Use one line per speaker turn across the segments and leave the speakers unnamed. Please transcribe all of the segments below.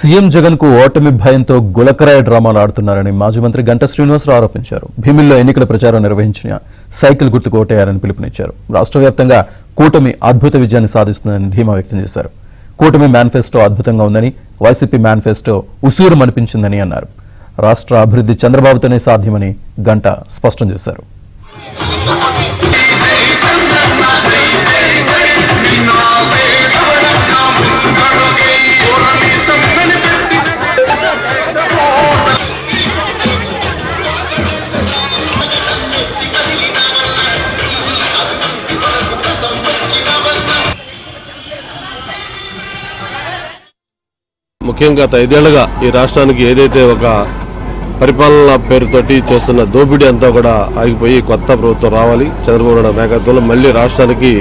CM Jagan కు ఓటమి భయంతో గులకరాయ డ్రామాలు ఆడుతున్నారని మాజీ మంత్రి గంటా శ్రీనివాసరావు ఆరోపించారు. భీమిల్లో ఎన్నికల ప్రచారం నిర్వహించిన సైకిల్ గుర్తుకు ఓటేయాలని పిలుపునిచ్చారు. రాష్ట్ర వ్యాప్తంగా కూటమి అద్భుత విజయాన్ని సాధిస్తుందని ధీమా వ్యక్తం చేశారు. కూటమి మేనిఫెస్టో అద్భుతంగా ఉందని, వైసీపీ మేనిఫెస్టో ఉసూరుమనిపించిందని అన్నారు. రాష్ట్ర అభివృద్ధి చంద్రబాబుతోనే సాధ్యమని గంటా స్పష్టం చేశారు.
ముఖ్యంగా గత 5 ఏళ్లుగా ఈ రాష్ట్రానికి ఏదైతే ఒక పరిపాలన పేరుతోటి చేస్తున్న దోపిడీ అంతా కూడా ఆగిపోయి కొత్త ప్రభుత్వం రావాలి, చంద్రబాబు నాయుడు నాయకత్వంలో మళ్ళీ రాష్ట్రానికి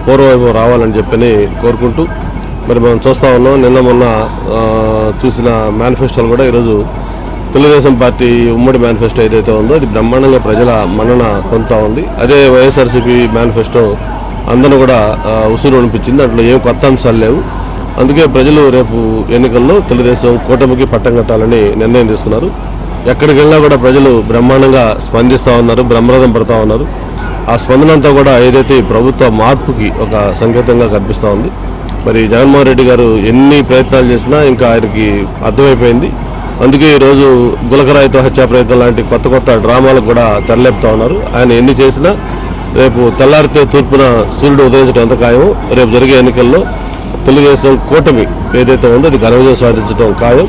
పూర్వవైభవం రావాలని చెప్పని కోరుకుంటూ మరి మనం చూస్తా ఉన్నాం. నిన్న మొన్న చూసిన మేనిఫెస్టోలు కూడా ఈరోజు తెలుగుదేశం పార్టీ ఉమ్మడి మేనిఫెస్టో ఏదైతే ఉందో అది బ్రహ్మాండంగా ప్రజల మన్నన పొందుతూ ఉంది. అదే వైఎస్ఆర్సీపీ మేనిఫెస్టో అందరూ కూడా ఉసురు అనిపించింది. దాంట్లో ఏం కొత్త అంశాలు లేవు. అందుకే ప్రజలు రేపు ఎన్నికల్లో తెలుగుదేశం కూటమికి పట్టం కట్టాలని నిర్ణయం తీసుకున్నారు. ఎక్కడికి వెళ్ళినా కూడా ప్రజలు బ్రహ్మాండంగా స్పందిస్తూ ఉన్నారు, బ్రహ్మరథం పడుతూ ఉన్నారు. ఆ స్పందన అంతా కూడా ఏదైతే ఈ ప్రభుత్వ మార్పుకి ఒక సంకేతంగా కనిపిస్తూ ఉంది. మరి జగన్మోహన్ రెడ్డి గారు ఎన్ని ప్రయత్నాలు చేసినా ఇంకా ఆయనకి అర్థమైపోయింది. అందుకే ఈరోజు గులకరాయితో హత్యా ప్రయత్నం లాంటి కొత్త కొత్త డ్రామాలకు కూడా తెరలేపుతూ ఉన్నారు. ఆయన ఎన్ని చేసినా రేపు తెల్లారితే తూర్పున సూర్యుడు ఉదయించడం ఎంత ఖాయం. రేపు జరిగే ఎన్నికల్లో తెలుగుదేశం కూటమి ఏదైతే ఉందో అది ఘన విజయం సాధించడం ఖాయం.